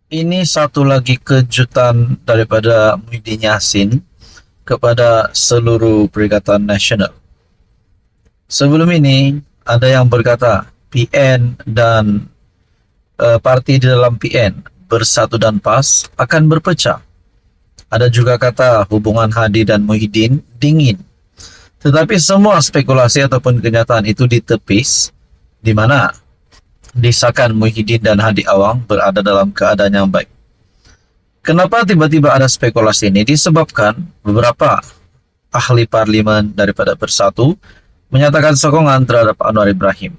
Ini satu lagi kejutan daripada Muhyiddin Yassin kepada seluruh Perikatan Nasional. Sebelum ini ada yang berkata PN dan parti di dalam PN bersatu dan PAS akan berpecah. Ada juga kata hubungan Hadi dan Muhyiddin dingin. Tetapi semua spekulasi ataupun kenyataan itu ditepis, di mana disahkan Muhyiddin dan Hadi Awang berada dalam keadaan yang baik. Kenapa tiba-tiba ada spekulasi ini? Disebabkan beberapa ahli parlimen daripada Bersatu menyatakan sokongan terhadap Anwar Ibrahim.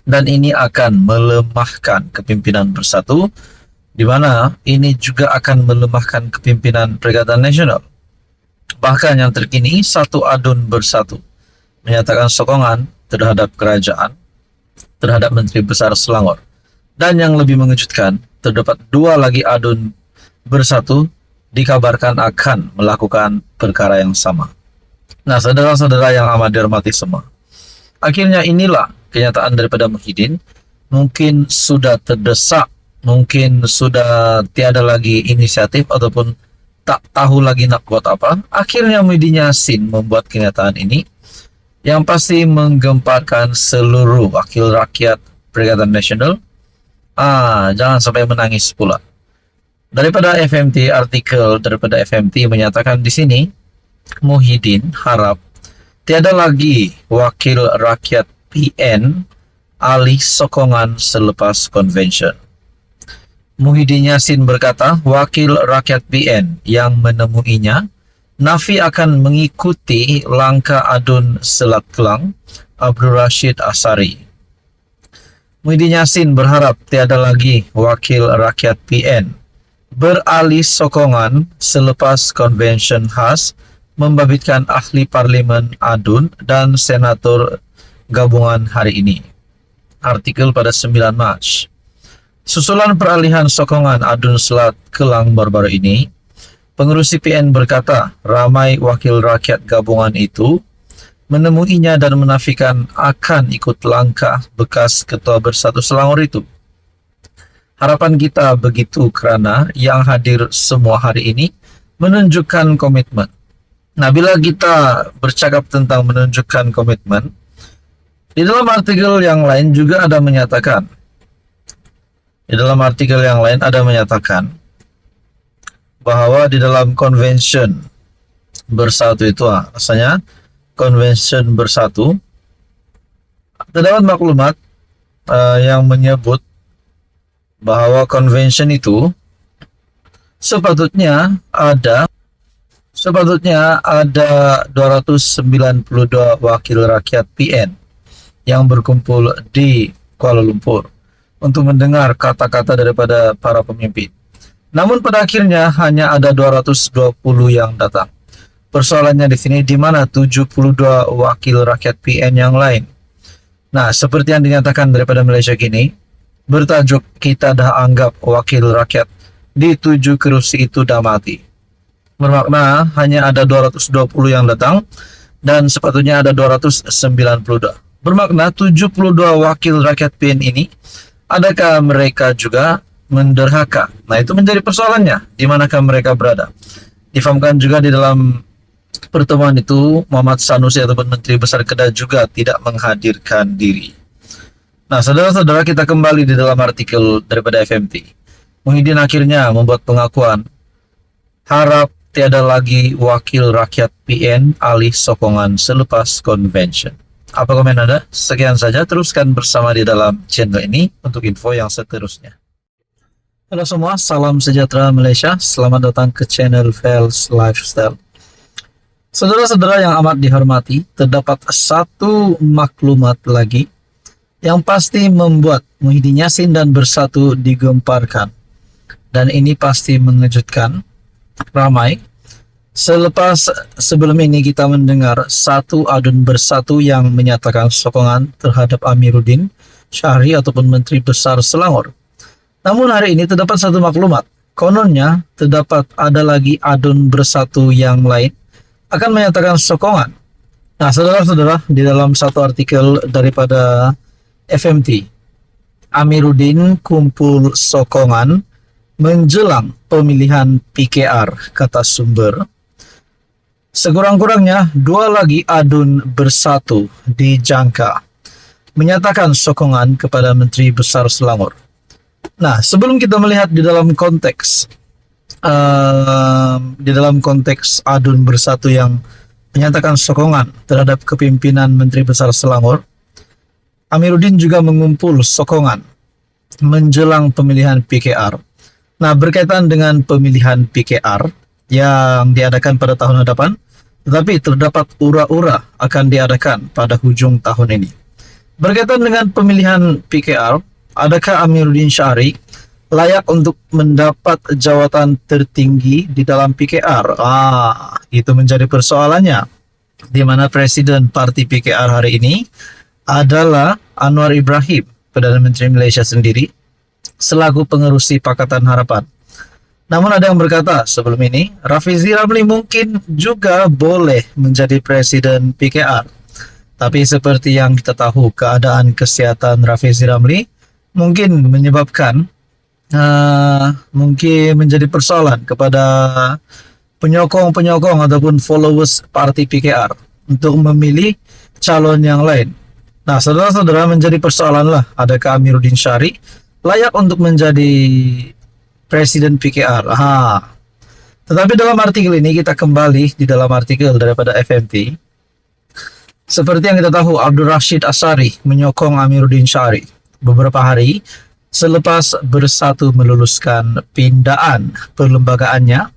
Dan ini akan melemahkan kepimpinan Bersatu, di mana ini juga akan melemahkan kepimpinan Perikatan Nasional. Bahkan yang terkini, Satu Adun Bersatu menyatakan sokongan terhadap kerajaan, terhadap Menteri Besar Selangor. Dan yang lebih mengejutkan, terdapat dua lagi adun Bersatu dikabarkan akan melakukan perkara yang sama. Nah, saudara-saudara yang amat dihormati semua, akhirnya inilah kenyataan daripada Muhyiddin. Mungkin sudah terdesak, mungkin sudah tiada lagi inisiatif ataupun tak tahu lagi nak buat apa. Akhirnya Muhyiddin Yassin membuat kenyataan ini yang pasti menggemparkan seluruh wakil rakyat Perikatan Nasional. Jangan sampai menangis pula. Daripada FMT, artikel daripada FMT menyatakan di sini, Muhyiddin harap tiada lagi wakil rakyat PN alih sokongan selepas convention. Muhyiddin Yassin berkata, wakil rakyat PN yang menemuinya nafi akan mengikuti langkah adun Selat Kelang, Abdul Rashid Asari. Muhyiddin Yassin berharap tiada lagi wakil rakyat PN beralih sokongan selepas konvensyen khas membabitkan ahli parlimen adun dan senator gabungan hari ini. Artikel pada 9 Mac. Susulan peralihan sokongan adun Selat Kelang baru-baru ini, pengurus CPN berkata ramai wakil rakyat gabungan itu menemuinya dan menafikan akan ikut langkah bekas Ketua Bersatu Selangor itu. Harapan kita begitu kerana yang hadir semua hari ini menunjukkan komitmen. Nah, bila kita bercakap tentang menunjukkan komitmen, di dalam artikel yang lain juga ada menyatakan, bahwa di dalam convention Bersatu itu, rasanya convention Bersatu, terdapat maklumat yang menyebut bahwa convention itu sepatutnya ada 292 wakil rakyat PN yang berkumpul di Kuala Lumpur untuk mendengar kata-kata daripada para pemimpin. Namun pada akhirnya hanya ada 220 yang datang. Persoalannya di sini di mana 72 wakil rakyat PN yang lain. Nah, seperti yang dinyatakan daripada Malaysia kini, bertajuk kita dah anggap wakil rakyat di 7 kerusi itu dah mati. Bermakna hanya ada 220 yang datang dan sepatutnya ada 292. Bermakna 72 wakil rakyat PN ini, adakah mereka juga menderhaka? Nah, itu menjadi persoalannya, di manakah mereka berada. Difahamkan juga di dalam pertemuan itu Muhammad Sanusi ataupun Menteri Besar Kedah juga tidak menghadirkan diri. Nah, saudara-saudara, kita kembali di dalam artikel daripada FMT. Muhyiddin akhirnya membuat pengakuan harap tiada lagi wakil rakyat PN alih sokongan selepas convention. Apa komen Anda? Sekian saja, teruskan bersama di dalam channel ini untuk info yang seterusnya. Halo semua, salam sejahtera Malaysia. Selamat datang ke channel Vels Lifestyle. Saudara-saudara yang amat dihormati, terdapat satu maklumat lagi yang pasti membuat Muhyiddin Yassin dan Bersatu digemparkan. Dan ini pasti mengejutkan ramai. Sebelum ini kita mendengar Satu Adun Bersatu yang menyatakan sokongan terhadap Amiruddin Syahri ataupun Menteri Besar Selangor. Namun hari ini terdapat satu maklumat. Kononnya terdapat ada lagi Adun Bersatu yang lain akan menyatakan sokongan. Nah, saudara-saudara, di dalam satu artikel daripada FMT, Amiruddin kumpul sokongan menjelang pemilihan PKR, kata sumber. Sekurang-kurangnya 2 lagi adun bersatu dijangka menyatakan sokongan kepada Menteri Besar Selangor. Nah, sebelum kita melihat di dalam konteks adun bersatu yang menyatakan sokongan terhadap kepimpinan Menteri Besar Selangor, Amiruddin juga mengumpul sokongan menjelang pemilihan PKR. Nah, berkaitan dengan pemilihan PKR yang diadakan pada tahun hadapan, tetapi terdapat ura-ura akan diadakan pada hujung tahun ini. Berkaitan dengan pemilihan PKR, adakah Amiruddin Syahri layak untuk mendapat jawatan tertinggi di dalam PKR? Itu menjadi persoalannya, di mana Presiden Parti PKR hari ini adalah Anwar Ibrahim, Perdana Menteri Malaysia sendiri, selaku pengerusi Pakatan Harapan. Namun ada yang berkata sebelum ini, Rafizi Ramli mungkin juga boleh menjadi Presiden PKR. Tapi seperti yang kita tahu, keadaan kesihatan Rafizi Ramli mungkin menyebabkan mungkin menjadi persoalan kepada penyokong-penyokong ataupun followers parti PKR untuk memilih calon yang lain. Nah, saudara-saudara, menjadi persoalan lah, adakah Amiruddin Syahri layak untuk menjadi Presiden PKR? Tetapi dalam artikel ini kita kembali di dalam artikel daripada FMT. Seperti yang kita tahu, Abdul Rashid Asari menyokong Amiruddin Syahri beberapa hari selepas Bersatu meluluskan pindaan perlembagaannya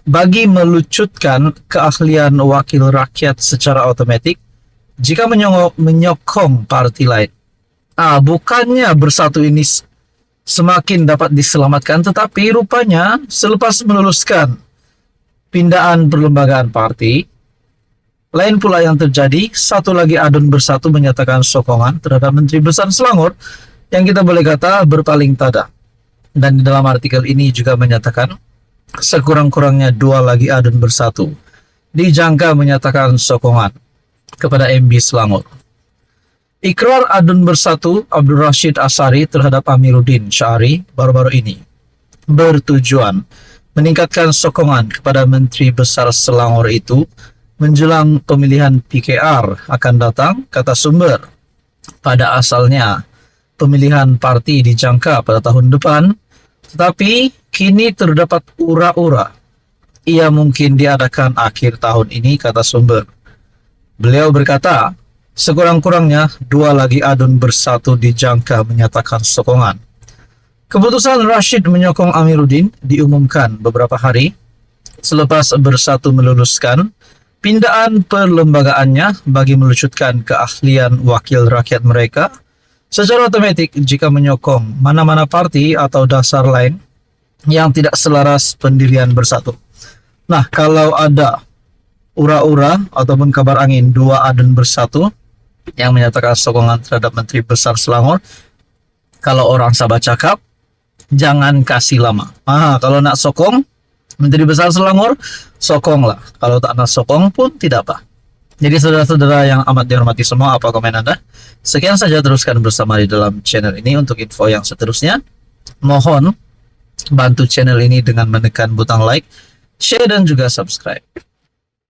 bagi melucutkan keahlian wakil rakyat secara otomatik jika menyokong parti lain. Bukannya Bersatu ini semakin dapat diselamatkan, tetapi rupanya selepas meluluskan pindaan perlembagaan parti, lain pula yang terjadi. Satu lagi adun Bersatu menyatakan sokongan terhadap Menteri Besar Selangor yang kita boleh kata berpaling tada. Dan di dalam artikel ini juga menyatakan sekurang-kurangnya 2 lagi adun Bersatu dijangka menyatakan sokongan kepada MB Selangor. Ikrar adun Bersatu Abdul Rashid Asari terhadap Amiruddin Syahri baru-baru ini bertujuan meningkatkan sokongan kepada Menteri Besar Selangor itu menjelang pemilihan PKR akan datang, kata sumber. Pada asalnya pemilihan parti dijangka pada tahun depan, tetapi kini terdapat ura-ura ia mungkin diadakan akhir tahun ini, kata sumber. Beliau berkata, sekurang-kurangnya 2 lagi adun Bersatu dijangka menyatakan sokongan. Keputusan Rashid menyokong Amiruddin diumumkan beberapa hari selepas Bersatu meluluskan pindaan perlembagaannya bagi melucutkan keahlian wakil rakyat mereka secara otomatik jika menyokong mana-mana parti atau dasar lain yang tidak selaras pendirian Bersatu. Nah, kalau ada ura-ura ataupun kabar angin 2 adun Bersatu yang menyatakan sokongan terhadap Menteri Besar Selangor, kalau orang Sabah cakap, jangan kasih lama. Kalau nak sokong Menteri Besar Selangor, sokonglah. Kalau tak nak sokong pun tidak apa. Jadi saudara-saudara yang amat dihormati semua, apa komen Anda? Sekian saja, teruskan bersama di dalam channel ini untuk info yang seterusnya. Mohon bantu channel ini dengan menekan butang like, share dan juga subscribe.